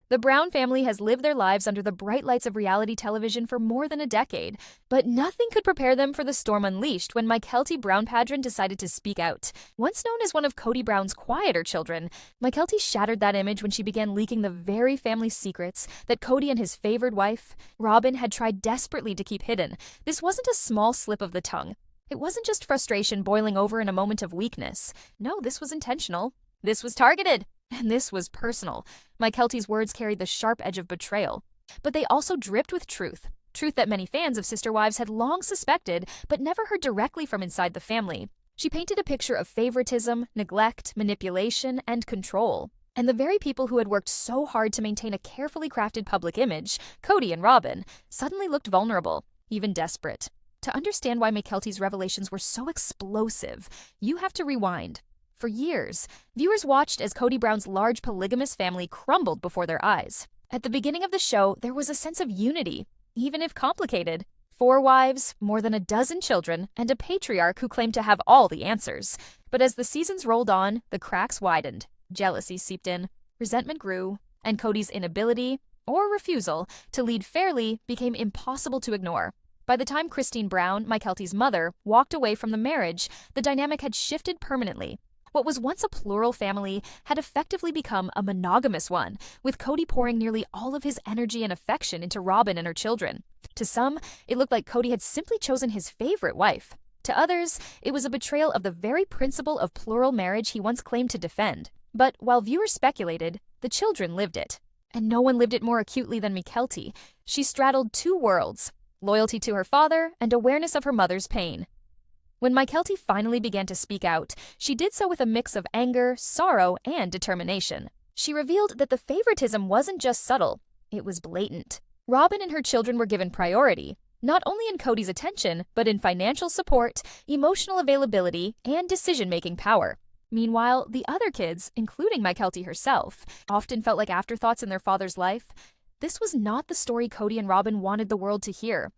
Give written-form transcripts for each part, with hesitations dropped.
The Brown family has lived their lives under the bright lights of reality television for more than a decade, but nothing could prepare them for the storm unleashed when Mykelti Brown-Padron decided to speak out. Once known as one of Kody Brown's quieter children, Mykelti shattered that image when she began leaking the very family secrets that Kody and his favored wife, Robyn, had tried desperately to keep hidden. This wasn't a small slip of the tongue. It wasn't just frustration boiling over in a moment of weakness. No, this was intentional. This was targeted. And this was personal. Mykelti's words carried the sharp edge of betrayal. But they also dripped with truth. Truth that many fans of Sister Wives had long suspected, but never heard directly from inside the family. She painted a picture of favoritism, neglect, manipulation, and control. And the very people who had worked so hard to maintain a carefully crafted public image, Kody and Robyn, suddenly looked vulnerable, even desperate. To understand why Mykelti's revelations were so explosive, you have to rewind. For years, viewers watched as Kody Brown's large polygamous family crumbled before their eyes. At the beginning of the show, there was a sense of unity, even if complicated. 4 wives, more than a dozen children, and a patriarch who claimed to have all the answers. But as the seasons rolled on, the cracks widened, jealousy seeped in, resentment grew, and Kody's inability, or refusal, to lead fairly became impossible to ignore. By the time Christine Brown, Mykelti's mother, walked away from the marriage, the dynamic had shifted permanently. What was once a plural family had effectively become a monogamous one, with Kody pouring nearly all of his energy and affection into Robyn and her children. To some, it looked like Kody had simply chosen his favorite wife. To others, it was a betrayal of the very principle of plural marriage he once claimed to defend. But while viewers speculated, the children lived it. And no one lived it more acutely than Mykelti. She straddled 2 worlds, loyalty to her father and awareness of her mother's pain. When Mykelti finally began to speak out, she did so with a mix of anger, sorrow, and determination. She revealed that the favoritism wasn't just subtle, it was blatant. Robyn and her children were given priority, not only in Kody's attention, but in financial support, emotional availability, and decision-making power. Meanwhile, the other kids, including Mykelti herself, often felt like afterthoughts in their father's life. This was not the story Kody and Robyn wanted the world to hear.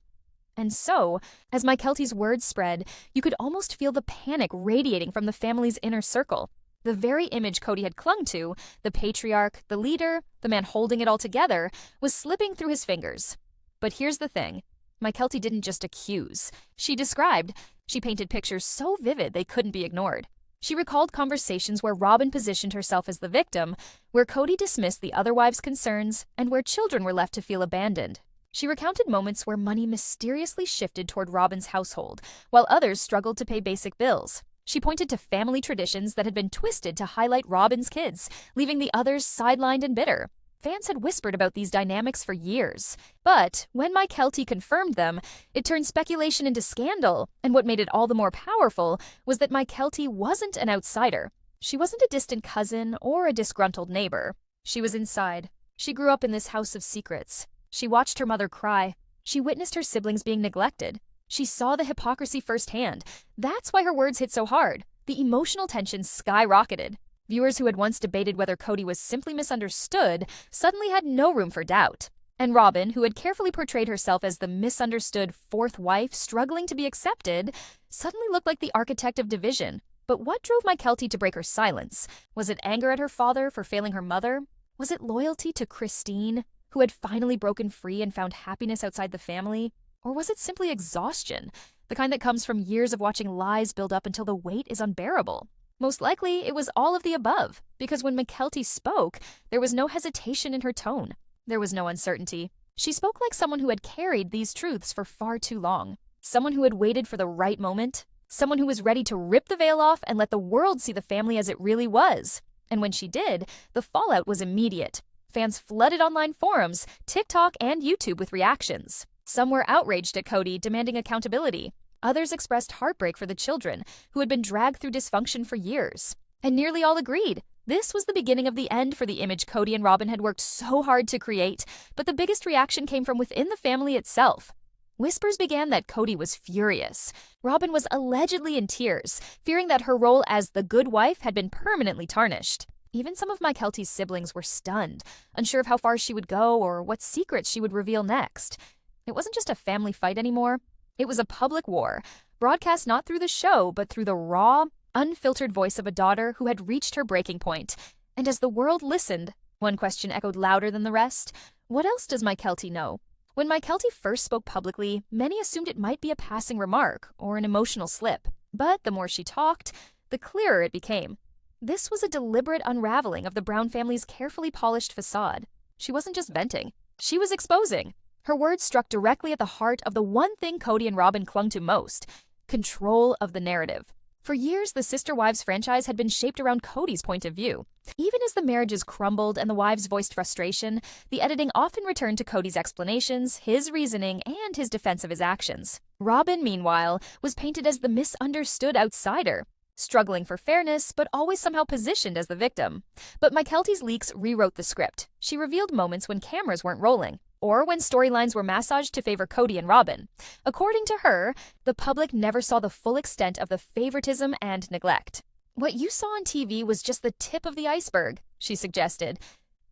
And so, as Mykelti's words spread, you could almost feel the panic radiating from the family's inner circle. The very image Kody had clung to, the patriarch, the leader, the man holding it all together, was slipping through his fingers. But here's the thing. Mykelti didn't just accuse. She described. She painted pictures so vivid they couldn't be ignored. She recalled conversations where Robyn positioned herself as the victim, where Kody dismissed the other wives' concerns, and where children were left to feel abandoned. She recounted moments where money mysteriously shifted toward Robyn's household, while others struggled to pay basic bills. She pointed to family traditions that had been twisted to highlight Robyn's kids, leaving the others sidelined and bitter. Fans had whispered about these dynamics for years. But when Mykelti confirmed them, it turned speculation into scandal, and what made it all the more powerful was that Mykelti wasn't an outsider. She wasn't a distant cousin or a disgruntled neighbor. She was inside. She grew up in this house of secrets. She watched her mother cry. She witnessed her siblings being neglected. She saw the hypocrisy firsthand. That's why her words hit so hard. The emotional tension skyrocketed. Viewers who had once debated whether Kody was simply misunderstood suddenly had no room for doubt. And Robyn, who had carefully portrayed herself as the misunderstood 4th wife struggling to be accepted, suddenly looked like the architect of division. But what drove Mykelti to break her silence? Was it anger at her father for failing her mother? Was it loyalty to Christine, who had finally broken free and found happiness outside the family? Or was it simply exhaustion, the kind that comes from years of watching lies build up until the weight is unbearable? Most likely, it was all of the above, because when Mykelti spoke, there was no hesitation in her tone. There was no uncertainty. She spoke like someone who had carried these truths for far too long. Someone who had waited for the right moment. Someone who was ready to rip the veil off and let the world see the family as it really was. And when she did, the fallout was immediate. Fans flooded online forums, TikTok, and YouTube with reactions. Some were outraged at Kody, demanding accountability. Others expressed heartbreak for the children, who had been dragged through dysfunction for years. And nearly all agreed. This was the beginning of the end for the image Kody and Robyn had worked so hard to create, but the biggest reaction came from within the family itself. Whispers began that Kody was furious. Robyn was allegedly in tears, fearing that her role as the good wife had been permanently tarnished. Even some of Mykelti's siblings were stunned, unsure of how far she would go or what secrets she would reveal next. It wasn't just a family fight anymore. It was a public war, broadcast not through the show, but through the raw, unfiltered voice of a daughter who had reached her breaking point. And as the world listened, One question echoed louder than the rest. What else does Mykelti know? When Mykelti first spoke publicly, many assumed it might be a passing remark or an emotional slip. But the more she talked, the clearer it became. This was a deliberate unraveling of the Brown family's carefully polished facade. She wasn't just venting, she was exposing. Her words struck directly at the heart of the one thing Kody and Robyn clung to most: control of the narrative. For years, the Sister Wives franchise had been shaped around Kody's point of view. Even as the marriages crumbled and the wives voiced frustration, the editing often returned to Kody's explanations, his reasoning, and his defense of his actions. Robyn, meanwhile, was painted as the misunderstood outsider, struggling for fairness, but always somehow positioned as the victim. But Mykelti's leaks rewrote the script. She revealed moments when cameras weren't rolling, or when storylines were massaged to favor Kody and Robyn. According to her, the public never saw the full extent of the favoritism and neglect. What you saw on TV was just the tip of the iceberg, she suggested.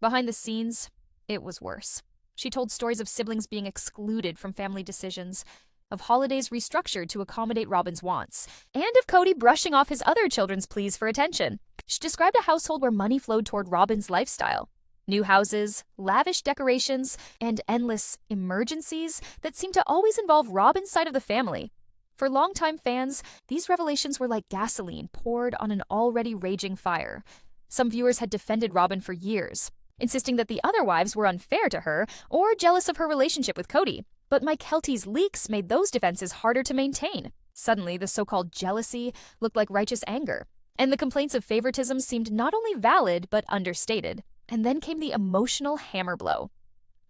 Behind the scenes, it was worse. She told stories of siblings being excluded from family decisions, of holidays restructured to accommodate Robyn's wants, and of Kody brushing off his other children's pleas for attention. She described a household where money flowed toward Robyn's lifestyle. New houses, lavish decorations, and endless emergencies that seemed to always involve Robyn's side of the family. For longtime fans, these revelations were like gasoline poured on an already raging fire. Some viewers had defended Robyn for years, insisting that the other wives were unfair to her or jealous of her relationship with Kody. But Mykelti's leaks made those defenses harder to maintain. Suddenly, the so-called jealousy looked like righteous anger, and the complaints of favoritism seemed not only valid but understated. And then came the emotional hammer blow.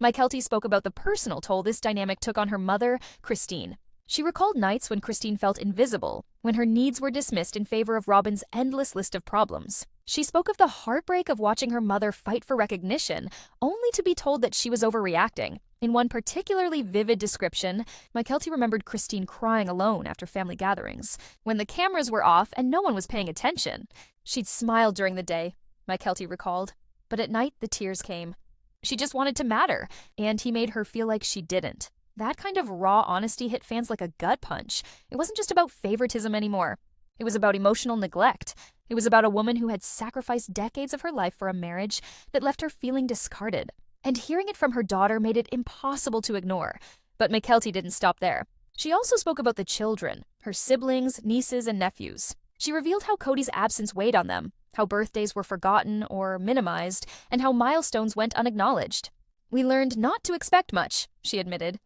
Mykelti spoke about the personal toll this dynamic took on her mother, Christine. She recalled nights when Christine felt invisible, when her needs were dismissed in favor of Robyn's endless list of problems. She spoke of the heartbreak of watching her mother fight for recognition, only to be told that she was overreacting. In one particularly vivid description, Mykelti remembered Christine crying alone after family gatherings, when the cameras were off and no one was paying attention. She'd smiled during the day, Mykelti recalled, but at night the tears came. She just wanted to matter, and he made her feel like she didn't. That kind of raw honesty hit fans like a gut punch. It wasn't just about favoritism anymore. It was about emotional neglect. It was about a woman who had sacrificed decades of her life for a marriage that left her feeling discarded. And hearing it from her daughter made it impossible to ignore. But Mykelti didn't stop there. She also spoke about the children, her siblings, nieces, and nephews. She revealed how Kody's absence weighed on them, how birthdays were forgotten or minimized, and how milestones went unacknowledged. "We learned not to expect much," she admitted.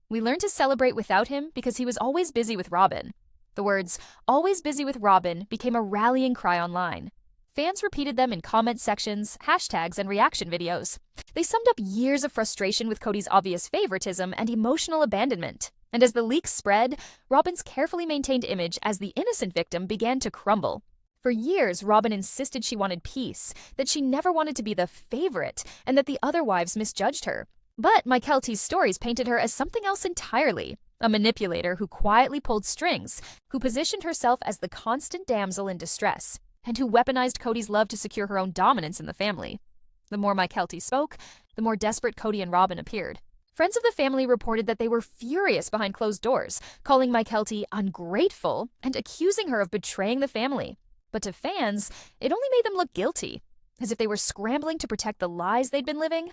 "We learned to celebrate without him because he was always busy with Robyn." The words, "always busy with Robyn," became a rallying cry online. Fans repeated them in comment sections, hashtags, and reaction videos. They summed up years of frustration with Kody's obvious favoritism and emotional abandonment. And as the leaks spread, Robyn's carefully maintained image as the innocent victim began to crumble. For years, Robyn insisted she wanted peace, that she never wanted to be the favorite, and that the other wives misjudged her. But Mykelti's stories painted her as something else entirely, a manipulator who quietly pulled strings, who positioned herself as the constant damsel in distress, and who weaponized Kody's love to secure her own dominance in the family. The more Mykelti spoke, the more desperate Kody and Robyn appeared. Friends of the family reported that they were furious behind closed doors, calling Mykelti ungrateful and accusing her of betraying the family. But to fans, it only made them look guilty, as if they were scrambling to protect the lies they'd been living.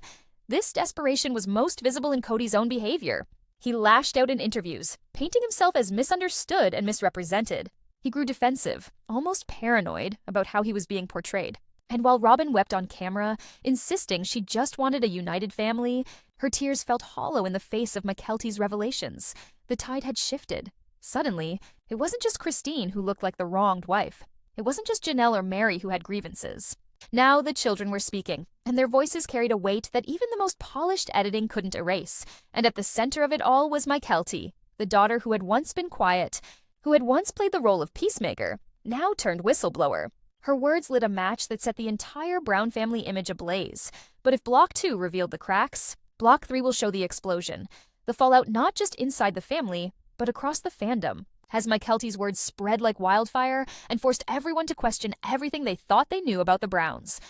This desperation was most visible in Kody's own behavior. He lashed out in interviews, painting himself as misunderstood and misrepresented. He grew defensive, almost paranoid about how he was being portrayed. And while Robyn wept on camera, insisting she just wanted a united family, her tears felt hollow in the face of Mykelti's revelations. The tide had shifted. Suddenly, it wasn't just Christine who looked like the wronged wife. It wasn't just Janelle or Mary who had grievances. Now the children were speaking, and their voices carried a weight that even the most polished editing couldn't erase. And at the center of it all was Mykelti, the daughter who had once been quiet, who had once played the role of peacemaker, now turned whistleblower. Her words lit a match that set the entire Brown family image ablaze. But if Block 2 revealed the cracks, Block 3 will show the explosion. The fallout not just inside the family, but across the fandom. As Mykelti's words spread like wildfire and forced everyone to question everything they thought they knew about the Browns.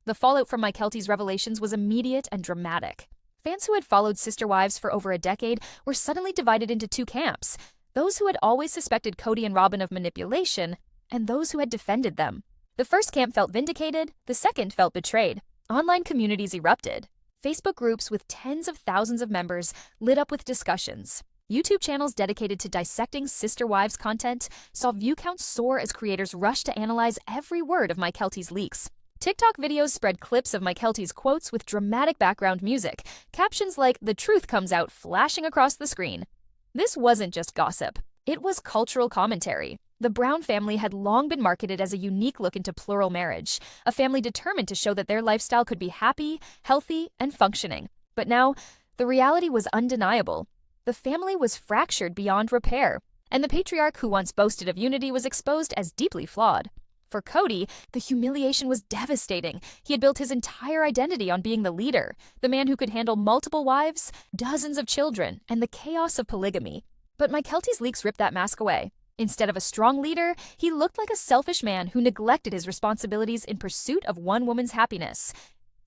The fallout from Mykelti's revelations was immediate and dramatic. Fans who had followed Sister Wives for over a decade were suddenly divided into two camps: those who had always suspected Kody and Robyn of manipulation, and those who had defended them. The first camp felt vindicated, the second felt betrayed. Online communities erupted. Facebook groups with tens of thousands of members lit up with discussions. YouTube channels dedicated to dissecting sister wives content saw view counts soar as creators rushed to analyze every word of Mykelti's leaks. TikTok videos spread clips of Mykelti's quotes with dramatic background music, captions like "the truth comes out" flashing across the screen. This wasn't just gossip. It was cultural commentary. The Brown family had long been marketed as a unique look into plural marriage, a family determined to show that their lifestyle could be happy, healthy, and functioning. But now, the reality was undeniable. The family was fractured beyond repair, and the patriarch who once boasted of unity was exposed as deeply flawed. For Kody, the humiliation was devastating. He had built his entire identity on being the leader, the man who could handle multiple wives, dozens of children, and the chaos of polygamy. But Mykelti's leaks ripped that mask away. Instead of a strong leader, he looked like a selfish man who neglected his responsibilities in pursuit of one woman's happiness.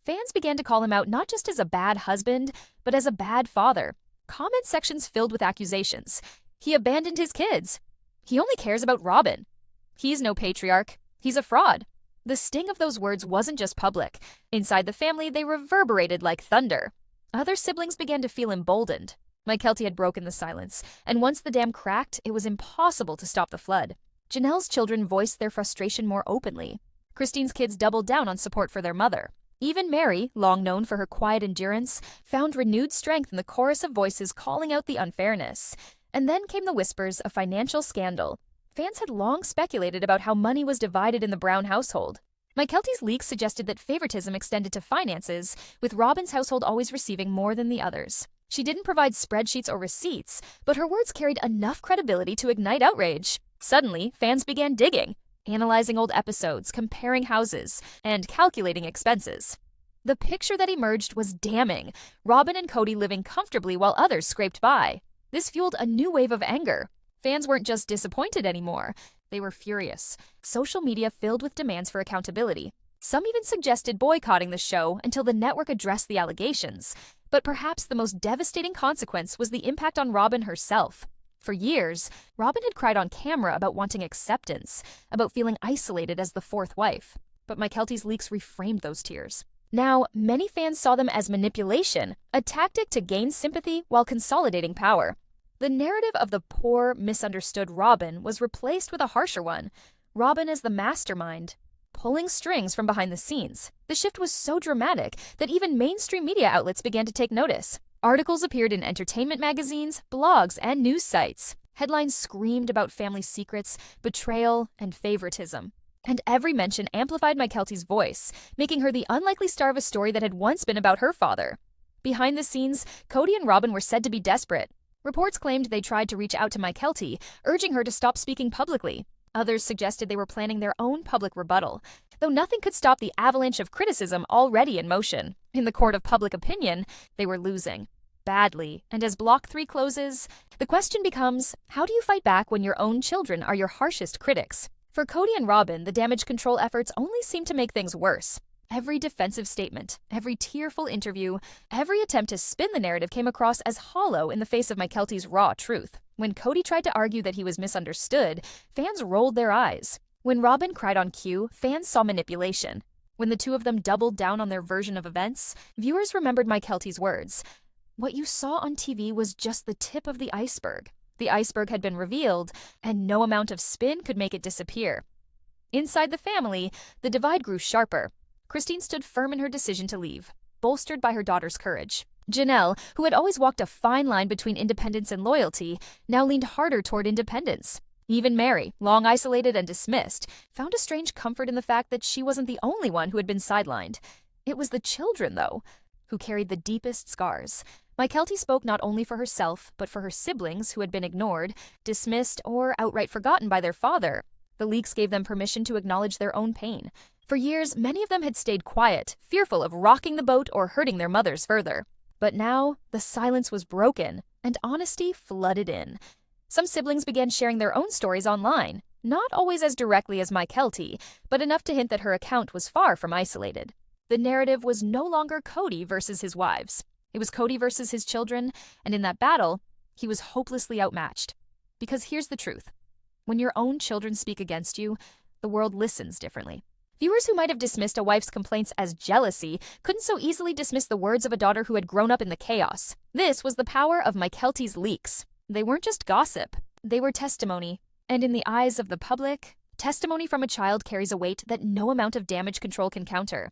Fans began to call him out not just as a bad husband, but as a bad father. Comment sections filled with accusations. He abandoned his kids. He only cares about Robyn. He's no patriarch. He's a fraud. The sting of those words wasn't just public. Inside the family, they reverberated like thunder. Other siblings began to feel emboldened. Mykelti had broken the silence, and once the dam cracked, it was impossible to stop the flood. Janelle's children voiced their frustration more openly. Christine's kids doubled down on support for their mother. Even Mary, long known for her quiet endurance, found renewed strength in the chorus of voices calling out the unfairness. And then came the whispers of financial scandal. Fans had long speculated about how money was divided in the Brown household. Mykelti's leaks suggested that favoritism extended to finances, with Robyn's household always receiving more than the others. She didn't provide spreadsheets or receipts, but her words carried enough credibility to ignite outrage. Suddenly, fans began digging, analyzing old episodes, comparing houses, and calculating expenses. The picture that emerged was damning. Robyn and Kody living comfortably while others scraped by. This fueled a new wave of anger. Fans weren't just disappointed anymore. They were furious. Social media filled with demands for accountability. Some even suggested boycotting the show until the network addressed the allegations. But perhaps the most devastating consequence was the impact on Robyn herself. For years, Robyn had cried on camera about wanting acceptance, about feeling isolated as the fourth wife. But Mykelti's leaks reframed those tears. Now, many fans saw them as manipulation, a tactic to gain sympathy while consolidating power. The narrative of the poor, misunderstood Robyn was replaced with a harsher one. Robyn as the mastermind, pulling strings from behind the scenes. The shift was so dramatic that even mainstream media outlets began to take notice. Articles appeared in entertainment magazines, blogs, and news sites. Headlines screamed about family secrets, betrayal, and favoritism. And every mention amplified Mykelti's voice, making her the unlikely star of a story that had once been about her father. Behind the scenes, Kody and Robyn were said to be desperate. Reports claimed they tried to reach out to Mykelti, urging her to stop speaking publicly. Others suggested they were planning their own public rebuttal, though nothing could stop the avalanche of criticism already in motion. In the court of public opinion, they were losing. Badly. And as Block 3 closes, the question becomes, how do you fight back when your own children are your harshest critics? For Kody and Robyn, the damage control efforts only seemed to make things worse. Every defensive statement, every tearful interview, every attempt to spin the narrative came across as hollow in the face of Mykelti's raw truth. When Kody tried to argue that he was misunderstood, fans rolled their eyes. When Robyn cried on cue, fans saw manipulation. When the two of them doubled down on their version of events, viewers remembered Mykelti's words. What you saw on TV was just the tip of the iceberg. The iceberg had been revealed, and no amount of spin could make it disappear. Inside the family, the divide grew sharper. Christine stood firm in her decision to leave, bolstered by her daughter's courage. Janelle, who had always walked a fine line between independence and loyalty, now leaned harder toward independence. Even Mary, long isolated and dismissed, found a strange comfort in the fact that she wasn't the only one who had been sidelined. It was the children, though, who carried the deepest scars. Mykelti spoke not only for herself, but for her siblings who had been ignored, dismissed, or outright forgotten by their father. The leaks gave them permission to acknowledge their own pain. For years, many of them had stayed quiet, fearful of rocking the boat or hurting their mothers further. But now, the silence was broken, and honesty flooded in. Some siblings began sharing their own stories online, not always as directly as Mykelti, but enough to hint that her account was far from isolated. The narrative was no longer Kody versus his wives. It was Kody versus his children, and in that battle, he was hopelessly outmatched. Because here's the truth. When your own children speak against you, the world listens differently. Viewers who might have dismissed a wife's complaints as jealousy couldn't so easily dismiss the words of a daughter who had grown up in the chaos. This was the power of Mykelti's leaks. They weren't just gossip, they were testimony. And in the eyes of the public, testimony from a child carries a weight that no amount of damage control can counter.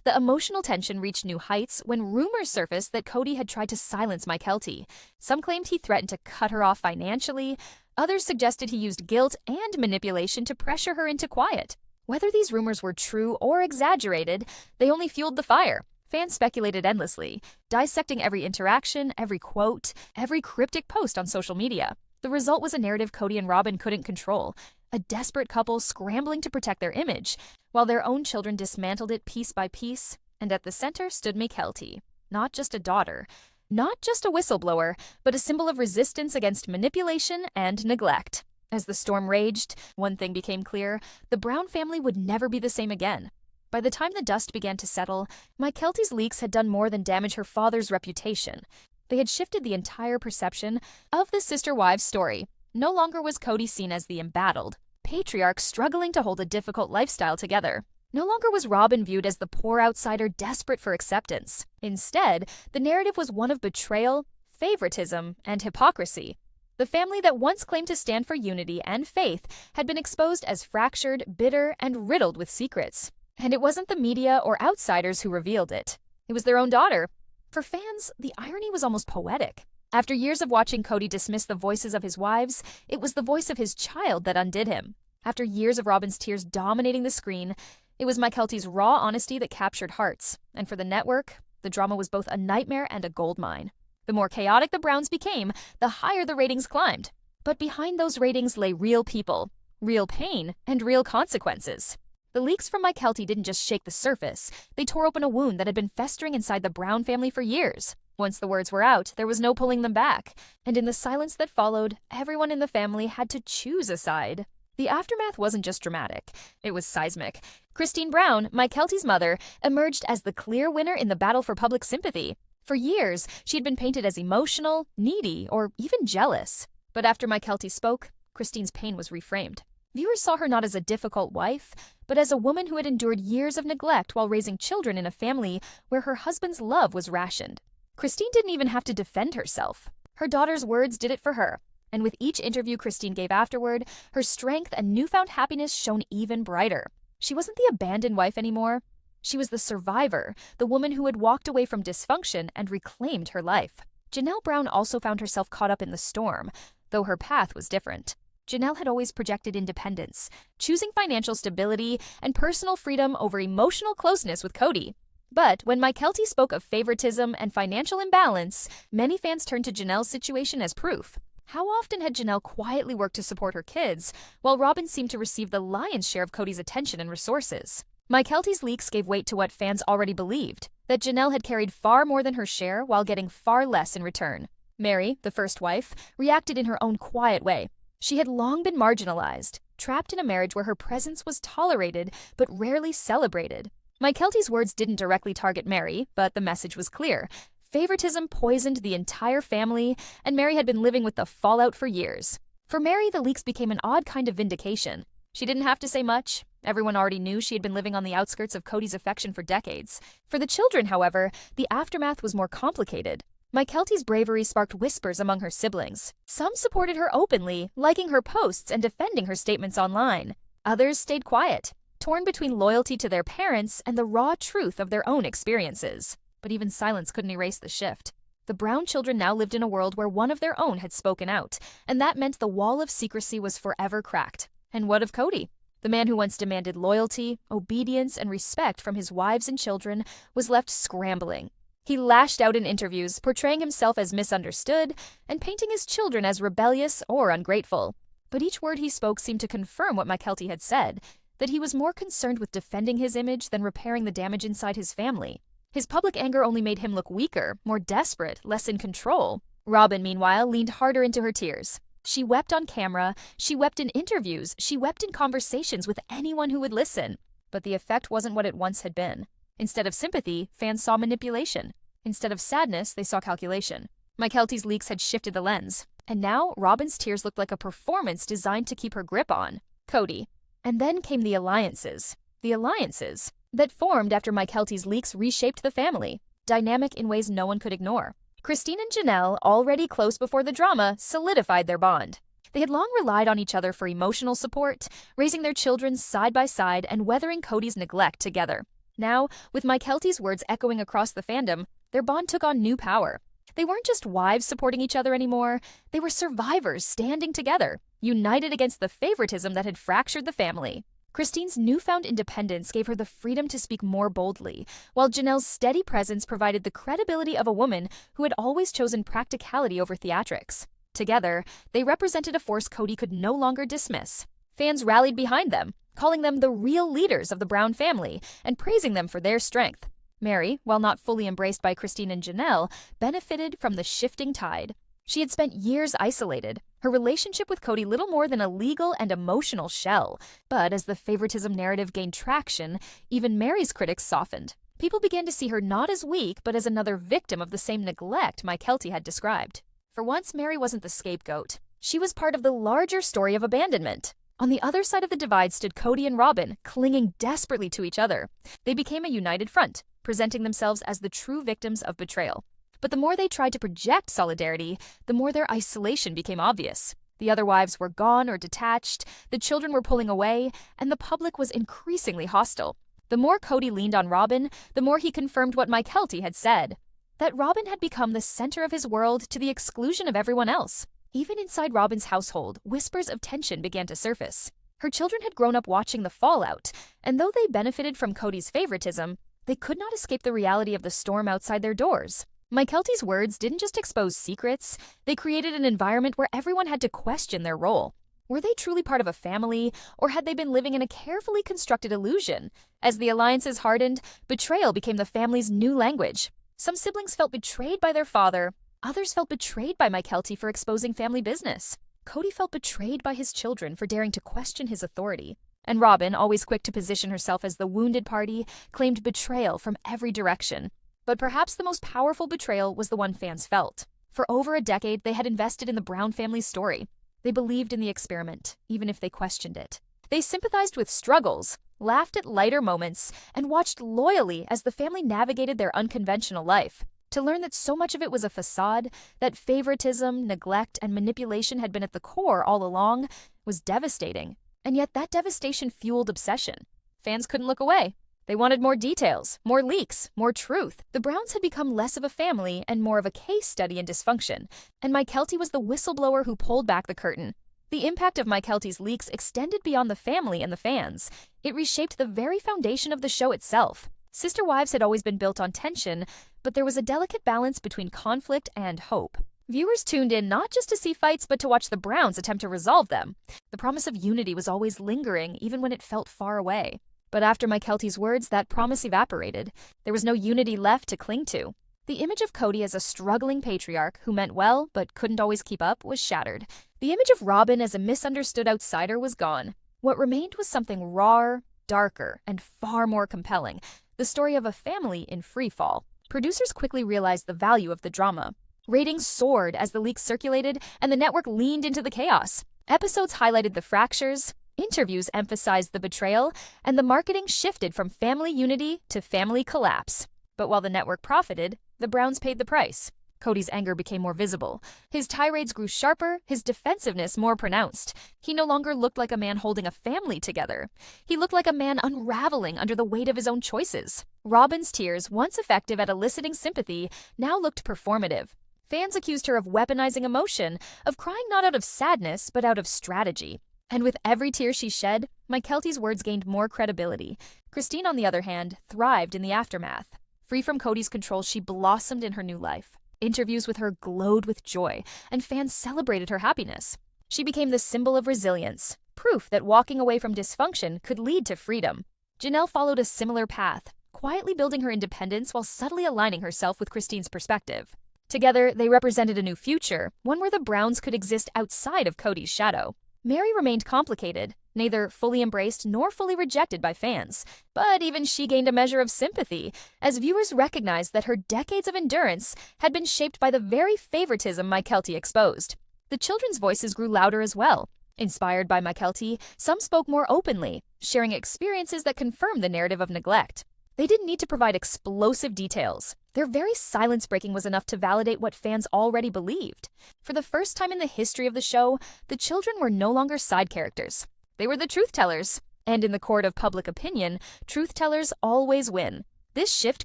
The emotional tension reached new heights when rumors surfaced that Kody had tried to silence Mykelti. Some claimed he threatened to cut her off financially. Others suggested he used guilt and manipulation to pressure her into quiet. Whether these rumors were true or exaggerated, they only fueled the fire. Fans speculated endlessly, dissecting every interaction, every quote, every cryptic post on social media. The result was a narrative Kody and Robyn couldn't control, a desperate couple scrambling to protect their image, while their own children dismantled it piece by piece. And at the center stood Mykelti, not just a daughter, not just a whistleblower, but a symbol of resistance against manipulation and neglect. As the storm raged, one thing became clear: the Brown family would never be the same again. By the time the dust began to settle, Mykelti's leaks had done more than damage her father's reputation. They had shifted the entire perception of the sister wives' story. No longer was Kody seen as the embattled patriarch struggling to hold a difficult lifestyle together. No longer was Robyn viewed as the poor outsider desperate for acceptance. Instead, the narrative was one of betrayal, favoritism, and hypocrisy. The family that once claimed to stand for unity and faith had been exposed as fractured, bitter, and riddled with secrets. And it wasn't the media or outsiders who revealed it. It was their own daughter. For fans, the irony was almost poetic. After years of watching Kody dismiss the voices of his wives, it was the voice of his child that undid him. After years of Robyn's tears dominating the screen, it was Mykelti's raw honesty that captured hearts. And for the network, the drama was both a nightmare and a goldmine. The more chaotic the Browns became, the higher the ratings climbed. But behind those ratings lay real people, real pain, and real consequences. The leaks from Mykelti didn't just shake the surface, they tore open a wound that had been festering inside the Brown family for years. Once the words were out, there was no pulling them back. And in the silence that followed, everyone in the family had to choose a side. The aftermath wasn't just dramatic, it was seismic. Christine Brown, Mykelti's mother, emerged as the clear winner in the battle for public sympathy. For years, she had been painted as emotional, needy, or even jealous. But after Mykelti spoke, Christine's pain was reframed. Viewers saw her not as a difficult wife, but as a woman who had endured years of neglect while raising children in a family where her husband's love was rationed. Christine didn't even have to defend herself. Her daughter's words did it for her. And with each interview Christine gave afterward, her strength and newfound happiness shone even brighter. She wasn't the abandoned wife anymore. She was the survivor, the woman who had walked away from dysfunction and reclaimed her life. Janelle Brown also found herself caught up in the storm, though her path was different. Janelle had always projected independence, choosing financial stability and personal freedom over emotional closeness with Kody. But when Mykelti spoke of favoritism and financial imbalance, many fans turned to Janelle's situation as proof. How often had Janelle quietly worked to support her kids, while Robyn seemed to receive the lion's share of Kody's attention and resources? Mykelti's leaks gave weight to what fans already believed, that Janelle had carried far more than her share while getting far less in return. Mary, the first wife, reacted in her own quiet way. She had long been marginalized, trapped in a marriage where her presence was tolerated but rarely celebrated. Mykelti's words didn't directly target Mary, but the message was clear. Favoritism poisoned the entire family, and Mary had been living with the fallout for years. For Mary, the leaks became an odd kind of vindication. She didn't have to say much. Everyone already knew she had been living on the outskirts of Kody's affection for decades. For the children, however, the aftermath was more complicated. Mykelti's bravery sparked whispers among her siblings. Some supported her openly, liking her posts and defending her statements online. Others stayed quiet, torn between loyalty to their parents and the raw truth of their own experiences. But even silence couldn't erase the shift. The Brown children now lived in a world where one of their own had spoken out, and that meant the wall of secrecy was forever cracked. And what of Kody? The man who once demanded loyalty, obedience, and respect from his wives and children was left scrambling. He lashed out in interviews, portraying himself as misunderstood and painting his children as rebellious or ungrateful. But each word he spoke seemed to confirm what Mykelti had said, that he was more concerned with defending his image than repairing the damage inside his family. His public anger only made him look weaker, more desperate, less in control. Robyn, meanwhile, leaned harder into her tears. She wept on camera, she wept in interviews, she wept in conversations with anyone who would listen. But the effect wasn't what it once had been. Instead of sympathy, fans saw manipulation. Instead of sadness, they saw calculation. Mykelti's leaks had shifted the lens. And now, Robyn's tears looked like a performance designed to keep her grip on Kody. And then came the alliances. The alliances that formed after Mykelti's leaks reshaped the family, dynamic in ways no one could ignore. Christine and Janelle, already close before the drama, solidified their bond. They had long relied on each other for emotional support, raising their children side by side and weathering Kody's neglect together. Now, with Mykelti's words echoing across the fandom, their bond took on new power. They weren't just wives supporting each other anymore, they were survivors standing together, united against the favoritism that had fractured the family. Christine's newfound independence gave her the freedom to speak more boldly, while Janelle's steady presence provided the credibility of a woman who had always chosen practicality over theatrics. Together, they represented a force Kody could no longer dismiss. Fans rallied behind them, calling them the real leaders of the Brown family and praising them for their strength. Mary, while not fully embraced by Christine and Janelle, benefited from the shifting tide. She had spent years isolated, her relationship with Kody little more than a legal and emotional shell. But as the favoritism narrative gained traction, even Mary's critics softened. People began to see her not as weak, but as another victim of the same neglect Mykelti had described. For once, Mary wasn't the scapegoat. She was part of the larger story of abandonment. On the other side of the divide stood Kody and Robyn, clinging desperately to each other. They became a united front, presenting themselves as the true victims of betrayal. But the more they tried to project solidarity, the more their isolation became obvious. The other wives were gone or detached, the children were pulling away, and the public was increasingly hostile. The more Kody leaned on Robyn, the more he confirmed what Mykelti had said, that Robyn had become the center of his world to the exclusion of everyone else. Even inside Robyn's household, whispers of tension began to surface. Her children had grown up watching the fallout, and though they benefited from Kody's favoritism, they could not escape the reality of the storm outside their doors. Mykelti's words didn't just expose secrets, they created an environment where everyone had to question their role. Were they truly part of a family, or had they been living in a carefully constructed illusion? As the alliances hardened, betrayal became the family's new language. Some siblings felt betrayed by their father, others felt betrayed by Mykelti for exposing family business. Kody felt betrayed by his children for daring to question his authority. And Robyn, always quick to position herself as the wounded party, claimed betrayal from every direction. But perhaps the most powerful betrayal was the one fans felt. For over a decade, they had invested in the Brown family's story. They believed in the experiment, even if they questioned it. They sympathized with struggles, laughed at lighter moments, and watched loyally as the family navigated their unconventional life. To learn that so much of it was a facade, that favoritism, neglect, and manipulation had been at the core all along, was devastating. And yet that devastation fueled obsession. Fans couldn't look away. They wanted more details, more leaks, more truth. The Browns had become less of a family and more of a case study in dysfunction, and Mykelti was the whistleblower who pulled back the curtain. The impact of Mykelti's leaks extended beyond the family and the fans. It reshaped the very foundation of the show itself. Sister Wives had always been built on tension, but there was a delicate balance between conflict and hope. Viewers tuned in not just to see fights, but to watch the Browns attempt to resolve them. The promise of unity was always lingering, even when it felt far away. But after Mykelti's words, that promise evaporated. There was no unity left to cling to. The image of Kody as a struggling patriarch who meant well but couldn't always keep up was shattered. The image of Robyn as a misunderstood outsider was gone. What remained was something rawer, darker, and far more compelling. The story of a family in free fall. Producers quickly realized the value of the drama. Ratings soared as the leaks circulated, and the network leaned into the chaos. Episodes highlighted the fractures, interviews emphasized the betrayal, and the marketing shifted from family unity to family collapse. But while the network profited, the Browns paid the price. Kody's anger became more visible. His tirades grew sharper, his defensiveness more pronounced. He no longer looked like a man holding a family together. He looked like a man unraveling under the weight of his own choices. Robyn's tears, once effective at eliciting sympathy, now looked performative. Fans accused her of weaponizing emotion, of crying not out of sadness, but out of strategy. And with every tear she shed, Mykelti's words gained more credibility. Christine, on the other hand, thrived in the aftermath. Free from Kody's control, she blossomed in her new life. Interviews with her glowed with joy, and fans celebrated her happiness. She became the symbol of resilience, proof that walking away from dysfunction could lead to freedom. Janelle followed a similar path, quietly building her independence while subtly aligning herself with Christine's perspective. Together, they represented a new future, one where the Browns could exist outside of Kody's shadow. Mary remained complicated, neither fully embraced nor fully rejected by fans. But even she gained a measure of sympathy, as viewers recognized that her decades of endurance had been shaped by the very favoritism Mykelti exposed. The children's voices grew louder as well. Inspired by Mykelti, some spoke more openly, sharing experiences that confirmed the narrative of neglect. They didn't need to provide explosive details. Their very silence-breaking was enough to validate what fans already believed. For the first time in the history of the show, the children were no longer side characters. They were the truth-tellers. And in the court of public opinion, truth-tellers always win. This shift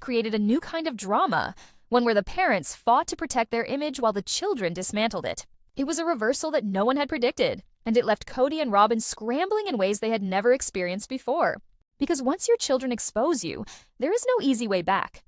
created a new kind of drama, one where the parents fought to protect their image while the children dismantled it. It was a reversal that no one had predicted, and it left Kody and Robyn scrambling in ways they had never experienced before. Because once your children expose you, there is no easy way back.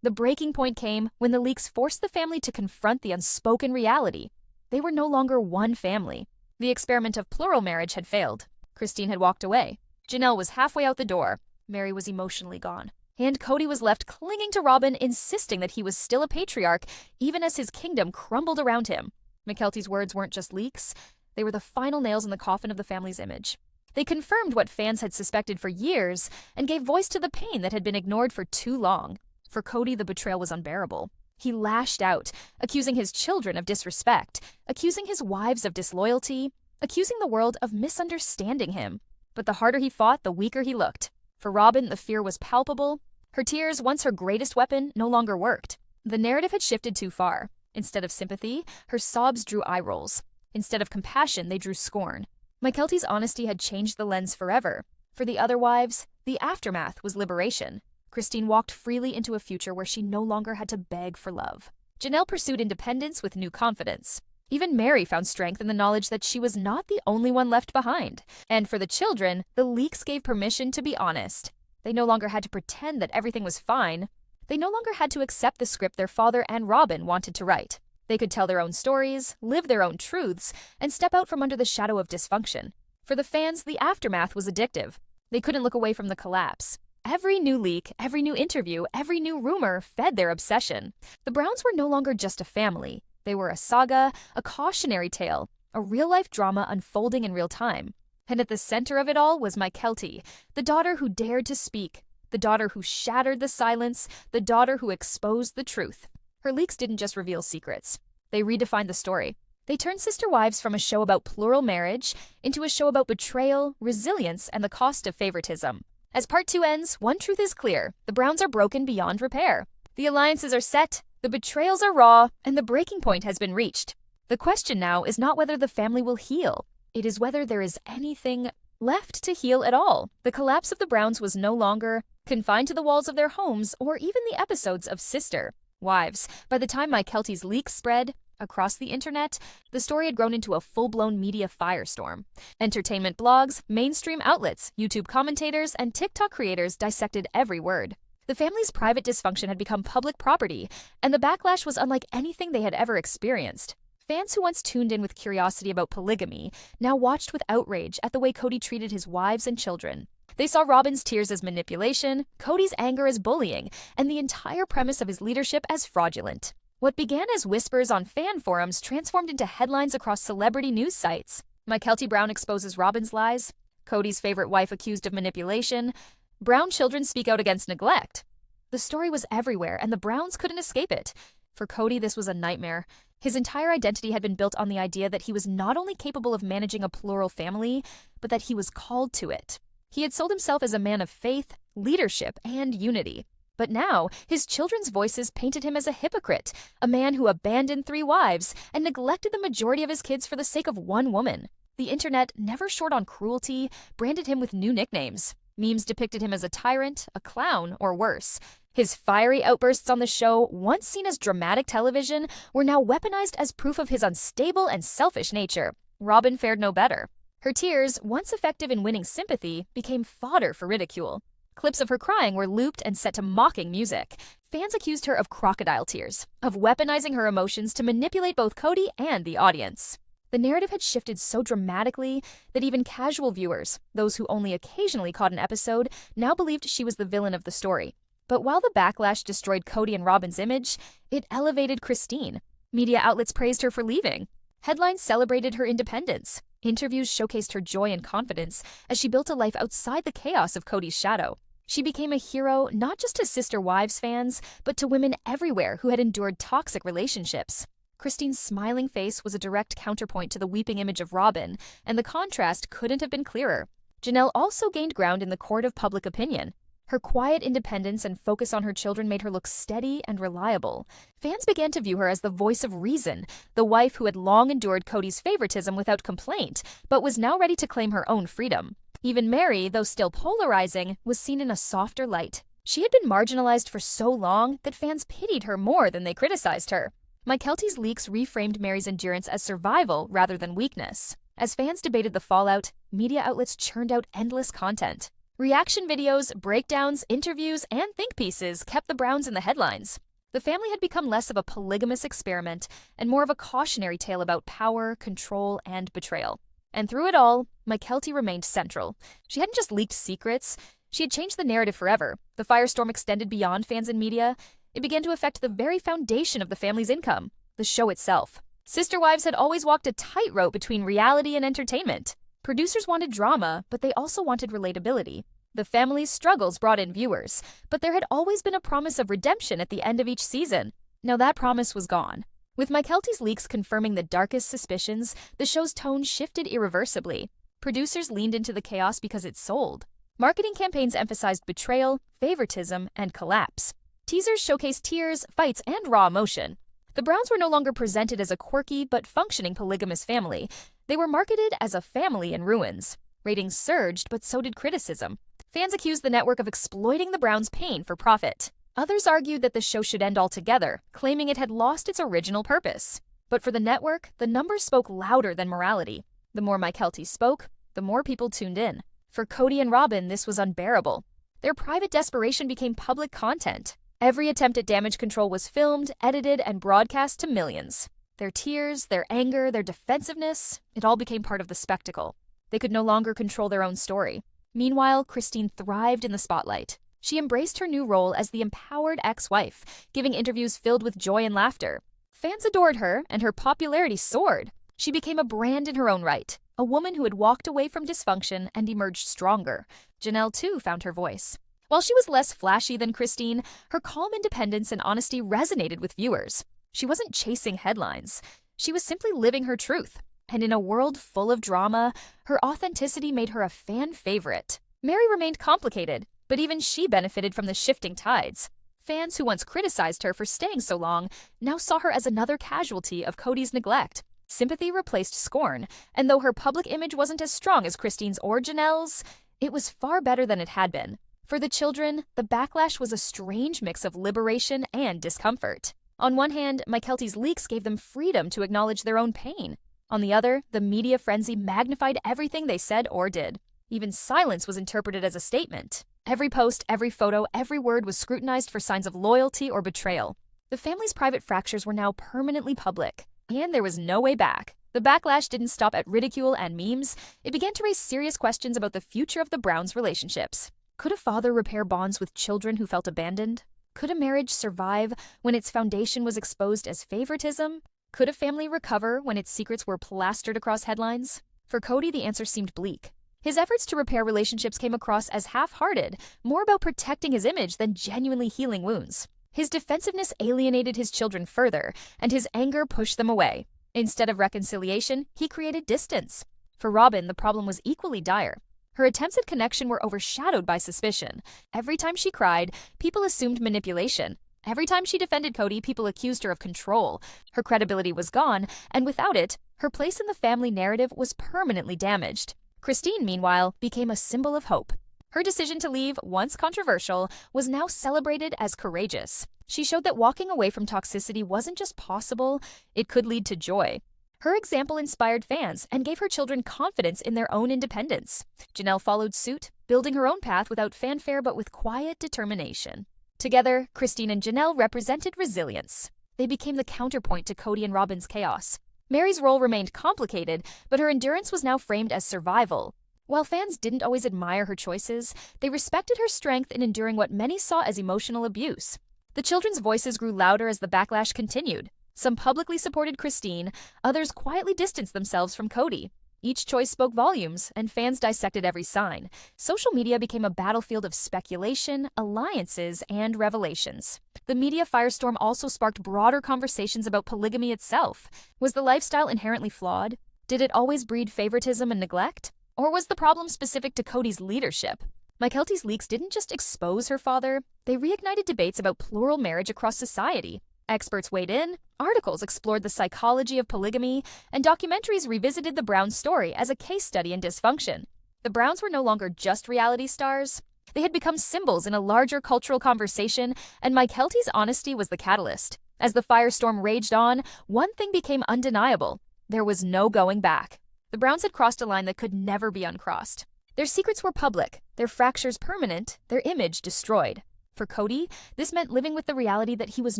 The breaking point came when the leaks forced the family to confront the unspoken reality. They were no longer one family. The experiment of plural marriage had failed. Christine had walked away. Janelle was halfway out the door. Mary was emotionally gone. And Kody was left clinging to Robyn, insisting that he was still a patriarch, even as his kingdom crumbled around him. Mykelti's words weren't just leaks. They were the final nails in the coffin of the family's image. They confirmed what fans had suspected for years and gave voice to the pain that had been ignored for too long. For Kody, the betrayal was unbearable. He lashed out, accusing his children of disrespect, accusing his wives of disloyalty, accusing the world of misunderstanding him. But the harder he fought, the weaker he looked. For Robyn, the fear was palpable. Her tears, once her greatest weapon, no longer worked. The narrative had shifted too far. Instead of sympathy, her sobs drew eye rolls. Instead of compassion, they drew scorn. Mykelti's honesty had changed the lens forever. For the other wives, the aftermath was liberation. Christine walked freely into a future where she no longer had to beg for love. Janelle pursued independence with new confidence. Even Mary found strength in the knowledge that she was not the only one left behind. And for the children, the leaks gave permission to be honest. They no longer had to pretend that everything was fine. They no longer had to accept the script their father and Robyn wanted to write. They could tell their own stories, live their own truths, and step out from under the shadow of dysfunction. For the fans, the aftermath was addictive. They couldn't look away from the collapse. Every new leak, every new interview, every new rumor fed their obsession. The Browns were no longer just a family. They were a saga, a cautionary tale, a real-life drama unfolding in real time. And at the center of it all was Mykelti, the daughter who dared to speak, the daughter who shattered the silence, the daughter who exposed the truth. Her leaks didn't just reveal secrets. They redefined the story. They turned Sister Wives from a show about plural marriage into a show about betrayal, resilience, and the cost of favoritism. As Part 2 ends, one truth is clear. The Browns are broken beyond repair. The alliances are set, the betrayals are raw, and the breaking point has been reached. The question now is not whether the family will heal. It is whether there is anything left to heal at all. The collapse of the Browns was no longer confined to the walls of their homes or even the episodes of Sister Wives. By the time Mykelti's leaks spread across the internet, the story had grown into a full-blown media firestorm. Entertainment blogs, mainstream outlets, YouTube commentators, and TikTok creators dissected every word. The family's private dysfunction had become public property, and the backlash was unlike anything they had ever experienced. Fans who once tuned in with curiosity about polygamy now watched with outrage at the way Kody treated his wives and children. They saw Robyn's tears as manipulation, Kody's anger as bullying, and the entire premise of his leadership as fraudulent. What began as whispers on fan forums transformed into headlines across celebrity news sites. Mykelti Brown exposes Robyn's lies, Kody's favorite wife accused of manipulation, Brown children speak out against neglect. The story was everywhere, and the Browns couldn't escape it. For Kody, this was a nightmare. His entire identity had been built on the idea that he was not only capable of managing a plural family, but that he was called to it. He had sold himself as a man of faith, leadership, and unity. But now, his children's voices painted him as a hypocrite, a man who abandoned 3 wives and neglected the majority of his kids for the sake of one woman. The internet, never short on cruelty, branded him with new nicknames. Memes depicted him as a tyrant, a clown, or worse. His fiery outbursts on the show, once seen as dramatic television, were now weaponized as proof of his unstable and selfish nature. Robyn fared no better. Her tears, once effective in winning sympathy, became fodder for ridicule. Clips of her crying were looped and set to mocking music. Fans accused her of crocodile tears, of weaponizing her emotions to manipulate both Kody and the audience. The narrative had shifted so dramatically that even casual viewers, those who only occasionally caught an episode, now believed she was the villain of the story. But while the backlash destroyed Kody and Robyn's image, it elevated Christine. Media outlets praised her for leaving. Headlines celebrated her independence. Interviews showcased her joy and confidence as she built a life outside the chaos of Kody's shadow. She became a hero not just to Sister Wives fans, but to women everywhere who had endured toxic relationships. Christine's smiling face was a direct counterpoint to the weeping image of Robyn, and the contrast couldn't have been clearer. Janelle also gained ground in the court of public opinion. Her quiet independence and focus on her children made her look steady and reliable. Fans began to view her as the voice of reason, the wife who had long endured Kody's favoritism without complaint, but was now ready to claim her own freedom. Even Mary, though still polarizing, was seen in a softer light. She had been marginalized for so long that fans pitied her more than they criticized her. Mykelti's leaks reframed Mary's endurance as survival rather than weakness. As fans debated the fallout, media outlets churned out endless content. Reaction videos, breakdowns, interviews, and think pieces kept the Browns in the headlines. The family had become less of a polygamous experiment and more of a cautionary tale about power, control, and betrayal. And through it all, Mykelti remained central. She hadn't just leaked secrets, she had changed the narrative forever. The firestorm extended beyond fans and media. It began to affect the very foundation of the family's income, the show itself. Sister Wives had always walked a tightrope between reality and entertainment. Producers wanted drama, but they also wanted relatability. The family's struggles brought in viewers, but there had always been a promise of redemption at the end of each season. Now that promise was gone. With Mykelti's leaks confirming the darkest suspicions, the show's tone shifted irreversibly. Producers leaned into the chaos because it sold. Marketing campaigns emphasized betrayal, favoritism, and collapse. Teasers showcased tears, fights, and raw emotion. The Browns were no longer presented as a quirky but functioning polygamous family. They were marketed as a family in ruins. Ratings surged, but so did criticism. Fans accused the network of exploiting the Browns' pain for profit. Others argued that the show should end altogether, claiming it had lost its original purpose. But for the network, the numbers spoke louder than morality. The more Mykelti spoke, the more people tuned in. For Kody and Robyn, this was unbearable. Their private desperation became public content. Every attempt at damage control was filmed, edited, and broadcast to millions. Their tears, their anger, their defensiveness, it all became part of the spectacle. They could no longer control their own story. Meanwhile, Christine thrived in the spotlight. She embraced her new role as the empowered ex-wife, giving interviews filled with joy and laughter. Fans adored her, and her popularity soared. She became a brand in her own right, a woman who had walked away from dysfunction and emerged stronger. Janelle, too, found her voice. While she was less flashy than Christine, her calm independence and honesty resonated with viewers. She wasn't chasing headlines. She was simply living her truth. And in a world full of drama, her authenticity made her a fan favorite. Mary remained complicated, but even she benefited from the shifting tides. Fans who once criticized her for staying so long now saw her as another casualty of Kody's neglect. Sympathy replaced scorn, and though her public image wasn't as strong as Christine's or Janelle's, it was far better than it had been. For the children, the backlash was a strange mix of liberation and discomfort. On one hand, Mykelti's leaks gave them freedom to acknowledge their own pain. On the other, the media frenzy magnified everything they said or did. Even silence was interpreted as a statement. Every post, every photo, every word was scrutinized for signs of loyalty or betrayal. The family's private fractures were now permanently public, and there was no way back. The backlash didn't stop at ridicule and memes. It began to raise serious questions about the future of the Browns' relationships. Could a father repair bonds with children who felt abandoned? Could a marriage survive when its foundation was exposed as favoritism? Could a family recover when its secrets were plastered across headlines? For Kody, the answer seemed bleak. His efforts to repair relationships came across as half-hearted, more about protecting his image than genuinely healing wounds. His defensiveness alienated his children further, and his anger pushed them away. Instead of reconciliation, he created distance. For Robyn, the problem was equally dire. Her attempts at connection were overshadowed by suspicion. Every time she cried, people assumed manipulation. Every time she defended Kody, people accused her of control. Her credibility was gone, and without it, her place in the family narrative was permanently damaged. Christine, meanwhile, became a symbol of hope. Her decision to leave, once controversial, was now celebrated as courageous. She showed that walking away from toxicity wasn't just possible, it could lead to joy. Her example inspired fans and gave her children confidence in their own independence. Janelle followed suit, building her own path without fanfare but with quiet determination. Together, Christine and Janelle represented resilience. They became the counterpoint to Kody and Robyn's chaos. Mary's role remained complicated, but her endurance was now framed as survival. While fans didn't always admire her choices, they respected her strength in enduring what many saw as emotional abuse. The children's voices grew louder as the backlash continued. Some publicly supported Christine, others quietly distanced themselves from Kody. Each choice spoke volumes, and fans dissected every sign. Social media became a battlefield of speculation, alliances, and revelations. The media firestorm also sparked broader conversations about polygamy itself. Was the lifestyle inherently flawed? Did it always breed favoritism and neglect? Or was the problem specific to Kody's leadership? Mykelti's leaks didn't just expose her father, they reignited debates about plural marriage across society. Experts weighed in, articles explored the psychology of polygamy, and documentaries revisited the Browns' story as a case study in dysfunction. The Browns were no longer just reality stars. They had become symbols in a larger cultural conversation, and Mykelti's honesty was the catalyst. As the firestorm raged on, one thing became undeniable. There was no going back. The Browns had crossed a line that could never be uncrossed. Their secrets were public, their fractures permanent, their image destroyed. For Kody, this meant living with the reality that he was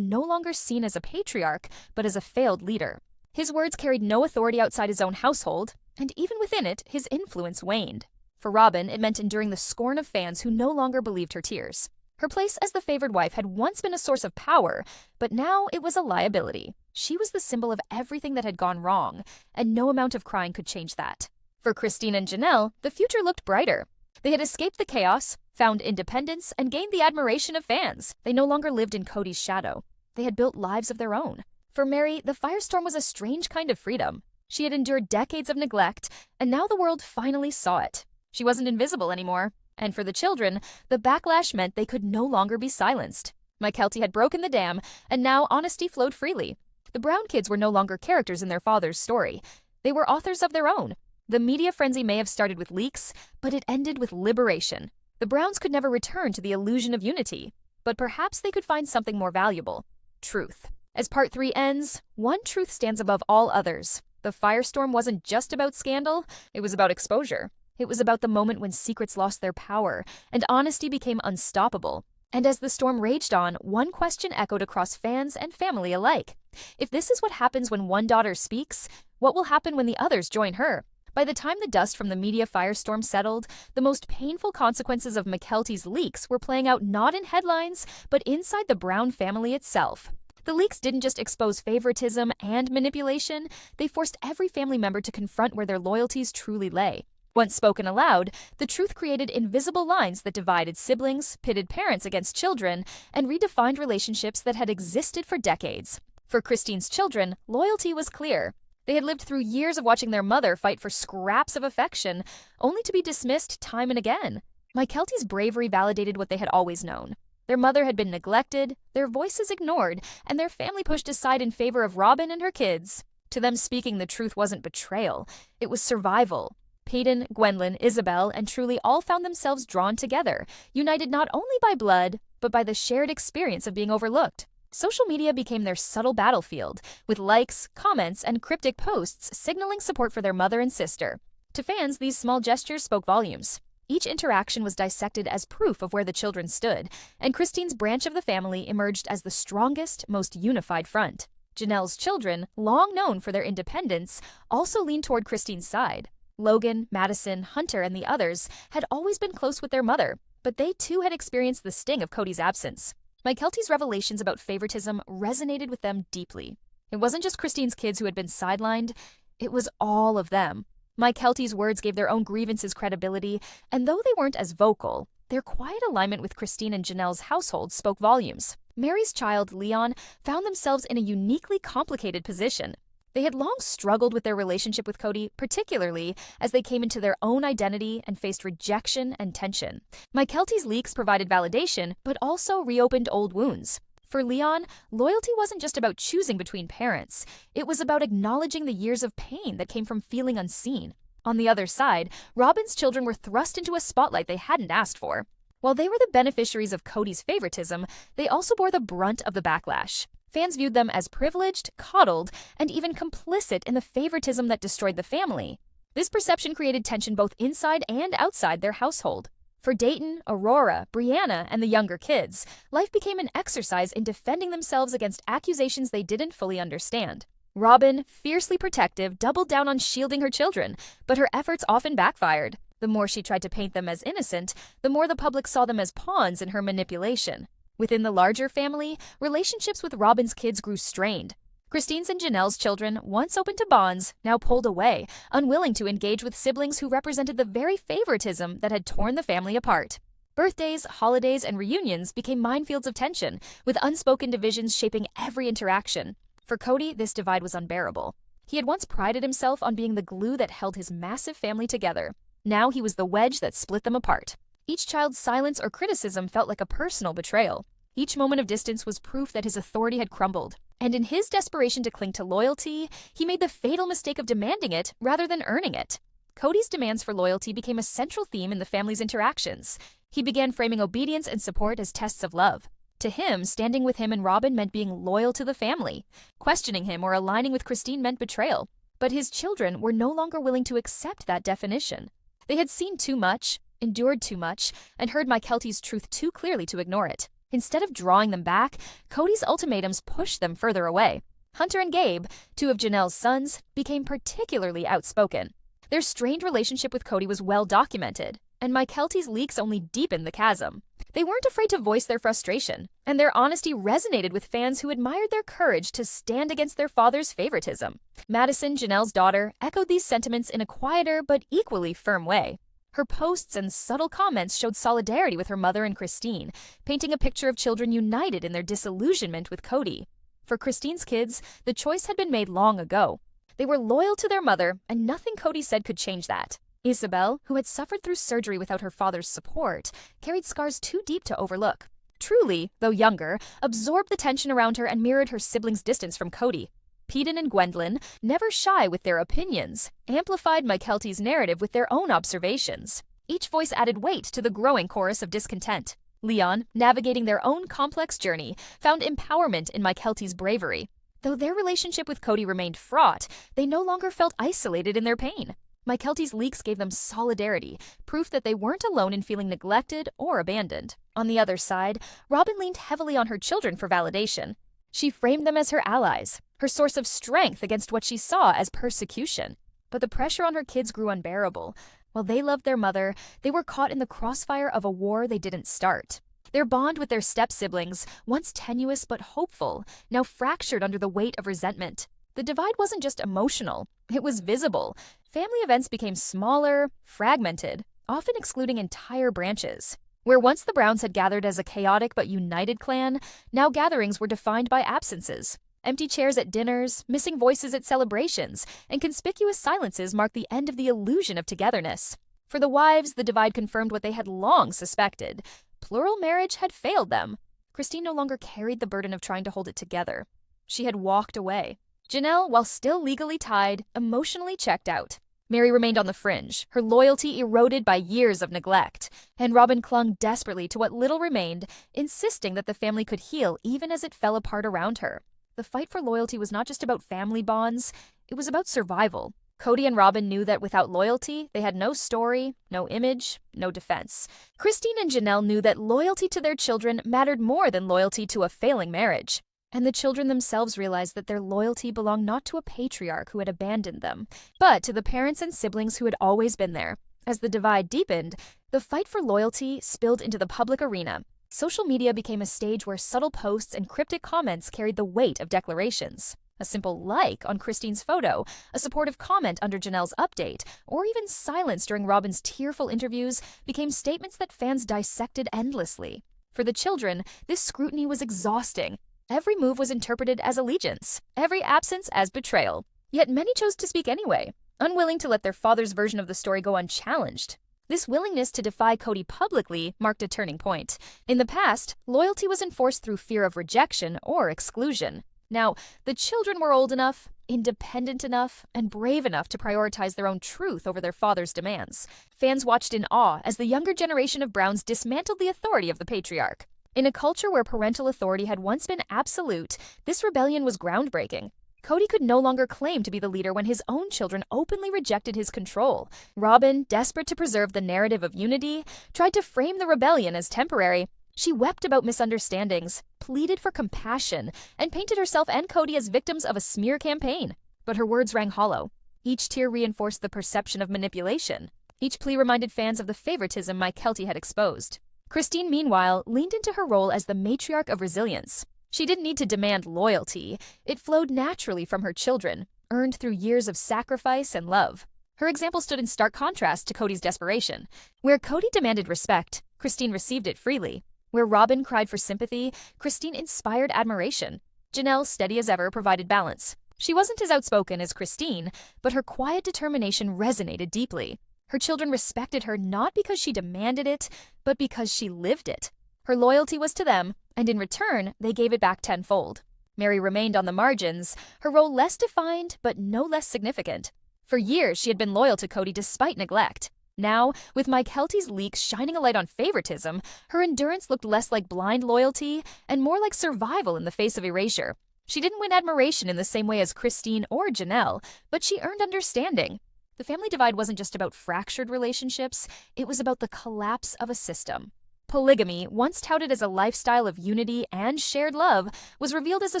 no longer seen as a patriarch, but as a failed leader. His words carried no authority outside his own household, and even within it, his influence waned. For Robyn, it meant enduring the scorn of fans who no longer believed her tears. Her place as the favored wife had once been a source of power, but now it was a liability. She was the symbol of everything that had gone wrong, and no amount of crying could change that. For Christine and Janelle, the future looked brighter. They had escaped the chaos, found independence, and gained the admiration of fans. They no longer lived in Kody's shadow. They had built lives of their own. For Mary, the firestorm was a strange kind of freedom. She had endured decades of neglect, and now the world finally saw it. She wasn't invisible anymore. And for the children, the backlash meant they could no longer be silenced. Mykelti had broken the dam, and now honesty flowed freely. The Brown kids were no longer characters in their father's story. They were authors of their own. The media frenzy may have started with leaks, but it ended with liberation. The Browns could never return to the illusion of unity, but perhaps they could find something more valuable: truth. As Part 3 ends, one truth stands above all others. The firestorm wasn't just about scandal, it was about exposure. It was about the moment when secrets lost their power, and honesty became unstoppable. And as the storm raged on, one question echoed across fans and family alike. If this is what happens when one daughter speaks, what will happen when the others join her? By the time the dust from the media firestorm settled, the most painful consequences of Mykelti's leaks were playing out not in headlines, but inside the Brown family itself. The leaks didn't just expose favoritism and manipulation, they forced every family member to confront where their loyalties truly lay. Once spoken aloud, the truth created invisible lines that divided siblings, pitted parents against children, and redefined relationships that had existed for decades. For Christine's children, loyalty was clear. They had lived through years of watching their mother fight for scraps of affection, only to be dismissed time and again. Mykelti's bravery validated what they had always known. Their mother had been neglected, their voices ignored, and their family pushed aside in favor of Robyn and her kids. To them, speaking the truth wasn't betrayal, it was survival. Peyton, Gwendolyn, Isabel, and Truly all found themselves drawn together, united not only by blood, but by the shared experience of being overlooked. Social media became their subtle battlefield, with likes, comments, and cryptic posts signaling support for their mother and sister. To fans, these small gestures spoke volumes. Each interaction was dissected as proof of where the children stood, and Christine's branch of the family emerged as the strongest, most unified front. Janelle's children, long known for their independence, also leaned toward Christine's side. Logan, Madison, Hunter, and the others had always been close with their mother, but they too had experienced the sting of Kody's absence. Mykelti's revelations about favoritism resonated with them deeply. It wasn't just Christine's kids who had been sidelined, it was all of them. Mykelti's words gave their own grievances credibility, and though they weren't as vocal, their quiet alignment with Christine and Janelle's household spoke volumes. Mary's child, Leon, found themselves in a uniquely complicated position. They had long struggled with their relationship with Kody, particularly as they came into their own identity and faced rejection and tension. Mykelti's leaks provided validation, but also reopened old wounds. For Leon, loyalty wasn't just about choosing between parents. It was about acknowledging the years of pain that came from feeling unseen. On the other side, Robyn's children were thrust into a spotlight they hadn't asked for. While they were the beneficiaries of Kody's favoritism, they also bore the brunt of the backlash. Fans viewed them as privileged, coddled, and even complicit in the favoritism that destroyed the family. This perception created tension both inside and outside their household. For Dayton, Aurora, Brianna, and the younger kids, life became an exercise in defending themselves against accusations they didn't fully understand. Robyn, fiercely protective, doubled down on shielding her children, but her efforts often backfired. The more she tried to paint them as innocent, the more the public saw them as pawns in her manipulation. Within the larger family, relationships with Robyn's kids grew strained. Christine's and Janelle's children, once open to bonds, now pulled away, unwilling to engage with siblings who represented the very favoritism that had torn the family apart. Birthdays, holidays, and reunions became minefields of tension, with unspoken divisions shaping every interaction. For Kody, this divide was unbearable. He had once prided himself on being the glue that held his massive family together. Now he was the wedge that split them apart. Each child's silence or criticism felt like a personal betrayal. Each moment of distance was proof that his authority had crumbled. And in his desperation to cling to loyalty, he made the fatal mistake of demanding it rather than earning it. Kody's demands for loyalty became a central theme in the family's interactions. He began framing obedience and support as tests of love. To him, standing with him and Robyn meant being loyal to the family. Questioning him or aligning with Christine meant betrayal. But his children were no longer willing to accept that definition. They had seen too much, endured too much, and heard Mykelti's truth too clearly to ignore it. Instead of drawing them back, Kody's ultimatums pushed them further away. Hunter and Gabe, two of Janelle's sons, became particularly outspoken. Their strained relationship with Kody was well documented, and Mykelti's leaks only deepened the chasm. They weren't afraid to voice their frustration, and their honesty resonated with fans who admired their courage to stand against their father's favoritism. Madison, Janelle's daughter, echoed these sentiments in a quieter but equally firm way. Her posts and subtle comments showed solidarity with her mother and Christine, painting a picture of children united in their disillusionment with Kody. For Christine's kids, the choice had been made long ago. They were loyal to their mother, and nothing Kody said could change that. Isabel, who had suffered through surgery without her father's support, carried scars too deep to overlook. Truly, though younger, absorbed the tension around her and mirrored her siblings' distance from Kody. Peden and Gwendolyn, never shy with their opinions, amplified Mykelti's narrative with their own observations. Each voice added weight to the growing chorus of discontent. Leon, navigating their own complex journey, found empowerment in Mykelti's bravery. Though their relationship with Kody remained fraught, they no longer felt isolated in their pain. Mykelti's leaks gave them solidarity, proof that they weren't alone in feeling neglected or abandoned. On the other side, Robyn leaned heavily on her children for validation. She framed them as her allies, her source of strength against what she saw as persecution. But the pressure on her kids grew unbearable. While they loved their mother, they were caught in the crossfire of a war they didn't start. Their bond with their step-siblings, once tenuous but hopeful, now fractured under the weight of resentment. The divide wasn't just emotional, it was visible. Family events became smaller, fragmented, often excluding entire branches. Where once the Browns had gathered as a chaotic but united clan, now gatherings were defined by absences. Empty chairs at dinners, missing voices at celebrations, and conspicuous silences marked the end of the illusion of togetherness. For the wives, the divide confirmed what they had long suspected. Plural marriage had failed them. Christine no longer carried the burden of trying to hold it together. She had walked away. Janelle, while still legally tied, emotionally checked out. Mary remained on the fringe, her loyalty eroded by years of neglect, and Robyn clung desperately to what little remained, insisting that the family could heal even as it fell apart around her. The fight for loyalty was not just about family bonds, it was about survival. Kody and Robyn knew that without loyalty, they had no story, no image, no defense. Christine and Janelle knew that loyalty to their children mattered more than loyalty to a failing marriage. And the children themselves realized that their loyalty belonged not to a patriarch who had abandoned them, but to the parents and siblings who had always been there. As the divide deepened, the fight for loyalty spilled into the public arena. Social media became a stage where subtle posts and cryptic comments carried the weight of declarations. A simple like on Christine's photo, a supportive comment under Janelle's update, or even silence during Robyn's tearful interviews became statements that fans dissected endlessly. For the children, this scrutiny was exhausting. Every move was interpreted as allegiance, every absence as betrayal. Yet many chose to speak anyway, unwilling to let their father's version of the story go unchallenged. This willingness to defy Kody publicly marked a turning point. In the past, loyalty was enforced through fear of rejection or exclusion. Now, the children were old enough, independent enough, and brave enough to prioritize their own truth over their father's demands. Fans watched in awe as the younger generation of Browns dismantled the authority of the patriarch. In a culture where parental authority had once been absolute, this rebellion was groundbreaking. Kody could no longer claim to be the leader when his own children openly rejected his control. Robyn, desperate to preserve the narrative of unity, tried to frame the rebellion as temporary. She wept about misunderstandings, pleaded for compassion, and painted herself and Kody as victims of a smear campaign. But her words rang hollow. Each tear reinforced the perception of manipulation. Each plea reminded fans of the favoritism Mykelti had exposed. Christine, meanwhile, leaned into her role as the matriarch of resilience. She didn't need to demand loyalty. It flowed naturally from her children, earned through years of sacrifice and love. Her example stood in stark contrast to Kody's desperation. Where Kody demanded respect, Christine received it freely. Where Robyn cried for sympathy, Christine inspired admiration. Janelle, steady as ever, provided balance. She wasn't as outspoken as Christine, but her quiet determination resonated deeply. Her children respected her not because she demanded it, but because she lived it. Her loyalty was to them, and in return, they gave it back tenfold. Mary remained on the margins, her role less defined but no less significant. For years, she had been loyal to Kody despite neglect. Now, with Mykelti's leaks shining a light on favoritism, her endurance looked less like blind loyalty and more like survival in the face of erasure. She didn't win admiration in the same way as Christine or Janelle, but she earned understanding. The family divide wasn't just about fractured relationships, it was about the collapse of a system. Polygamy, once touted as a lifestyle of unity and shared love, was revealed as a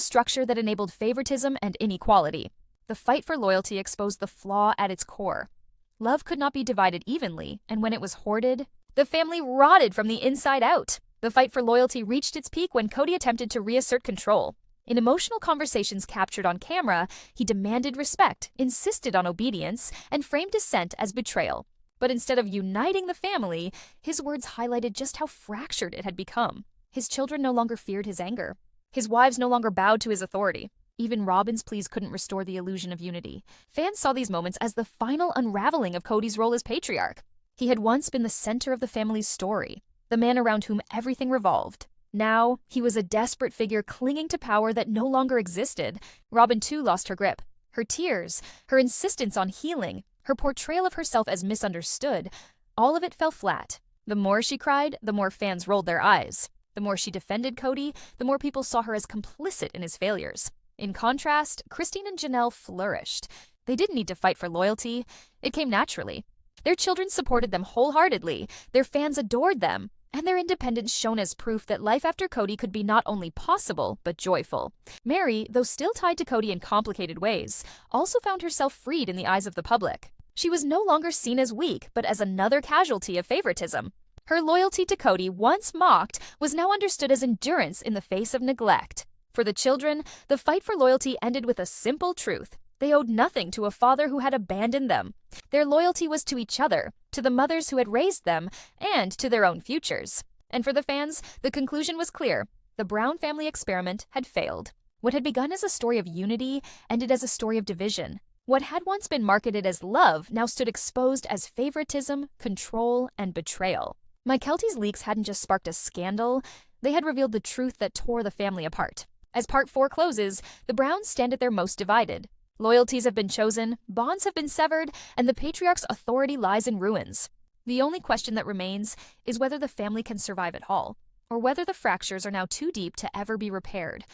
structure that enabled favoritism and inequality. The fight for loyalty exposed the flaw at its core. Love could not be divided evenly, and when it was hoarded, the family rotted from the inside out. The fight for loyalty reached its peak when Kody attempted to reassert control. In emotional conversations captured on camera, he demanded respect, insisted on obedience, and framed dissent as betrayal. But instead of uniting the family, his words highlighted just how fractured it had become. His children no longer feared his anger. His wives no longer bowed to his authority. Even Robyn's pleas couldn't restore the illusion of unity. Fans saw these moments as the final unraveling of Kody's role as patriarch. He had once been the center of the family's story, the man around whom everything revolved. Now, he was a desperate figure clinging to power that no longer existed. Robyn, too, lost her grip. Her tears, her insistence on healing, her portrayal of herself as misunderstood, all of it fell flat. The more she cried, the more fans rolled their eyes. The more she defended Kody, the more people saw her as complicit in his failures. In contrast, Christine and Janelle flourished. They didn't need to fight for loyalty. It came naturally. Their children supported them wholeheartedly, their fans adored them, and their independence shone as proof that life after Kody could be not only possible, but joyful. Mary, though still tied to Kody in complicated ways, also found herself freed in the eyes of the public. She was no longer seen as weak, but as another casualty of favoritism. Her loyalty to Kody, once mocked, was now understood as endurance in the face of neglect. For the children, the fight for loyalty ended with a simple truth. They owed nothing to a father who had abandoned them. Their loyalty was to each other, to the mothers who had raised them, and to their own futures. And for the fans, the conclusion was clear. The Brown family experiment had failed. What had begun as a story of unity ended as a story of division. What had once been marketed as love now stood exposed as favoritism, control, and betrayal. Mykelti's leaks hadn't just sparked a scandal, they had revealed the truth that tore the family apart. As Part 4 closes, the Browns stand at their most divided. Loyalties have been chosen, bonds have been severed, and the patriarch's authority lies in ruins. The only question that remains is whether the family can survive at all, or whether the fractures are now too deep to ever be repaired.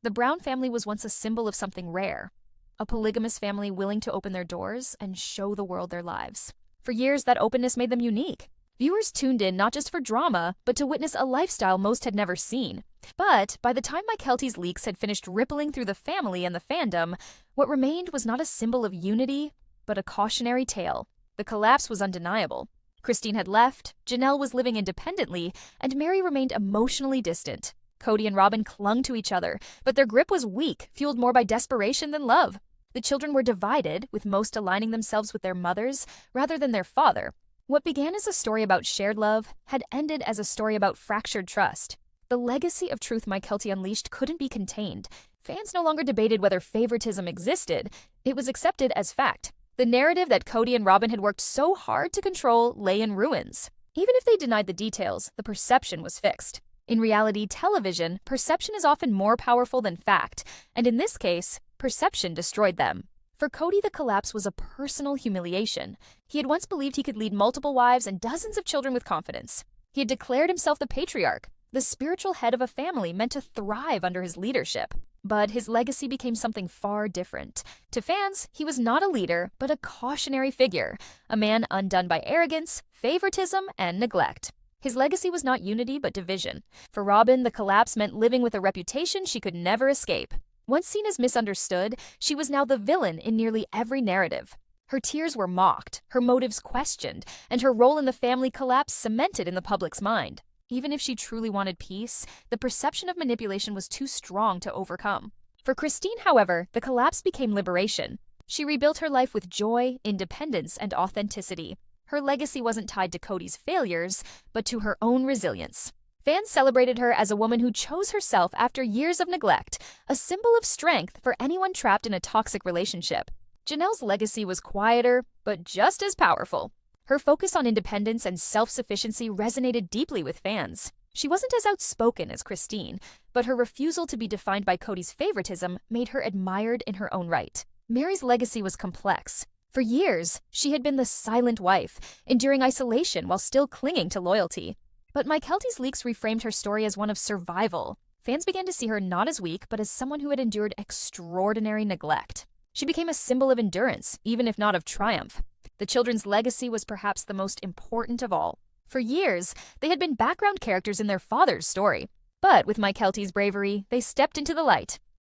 The Brown family was once a symbol of something rare, a polygamous family willing to open their doors and show the world their lives. For years, that openness made them unique. Viewers tuned in not just for drama, but to witness a lifestyle most had never seen. But by the time Mykelti's leaks had finished rippling through the family and the fandom, what remained was not a symbol of unity, but a cautionary tale. The collapse was undeniable. Christine had left, Janelle was living independently, and Mary remained emotionally distant. Kody and Robyn clung to each other, but their grip was weak, fueled more by desperation than love. The children were divided, with most aligning themselves with their mothers rather than their father. What began as a story about shared love had ended as a story about fractured trust. The legacy of truth Mykelti unleashed couldn't be contained. Fans no longer debated whether favoritism existed. It was accepted as fact. The narrative that Kody and Robyn had worked so hard to control lay in ruins. Even if they denied the details, the perception was fixed. In reality television, perception is often more powerful than fact, and in this case, perception destroyed them. For Kody, the collapse was a personal humiliation. He had once believed he could lead multiple wives and dozens of children with confidence. He had declared himself the patriarch, the spiritual head of a family meant to thrive under his leadership. But his legacy became something far different. To fans, he was not a leader, but a cautionary figure, a man undone by arrogance, favoritism, and neglect. His legacy was not unity, but division. For Robyn, the collapse meant living with a reputation she could never escape. Once seen as misunderstood, she was now the villain in nearly every narrative. Her tears were mocked, her motives questioned, and her role in the family collapse cemented in the public's mind. Even if she truly wanted peace, the perception of manipulation was too strong to overcome. For Christine, however, the collapse became liberation. She rebuilt her life with joy, independence, and authenticity. Her legacy wasn't tied to Kody's failures, but to her own resilience. Fans celebrated her as a woman who chose herself after years of neglect, a symbol of strength for anyone trapped in a toxic relationship. Janelle's legacy was quieter, but just as powerful. Her focus on independence and self-sufficiency resonated deeply with fans. She wasn't as outspoken as Christine, but her refusal to be defined by Kody's favoritism made her admired in her own right. Mary's legacy was complex. For years, she had been the silent wife, enduring isolation while still clinging to loyalty. But Mykelti's leaks reframed her story as one of survival. Fans began to see her not as weak, but as someone who had endured extraordinary neglect. She became a symbol of endurance, even if not of triumph. The children's legacy was perhaps the most important of all. For years, they had been background characters in their father's story. But with Mykelti's bravery, they stepped into the light.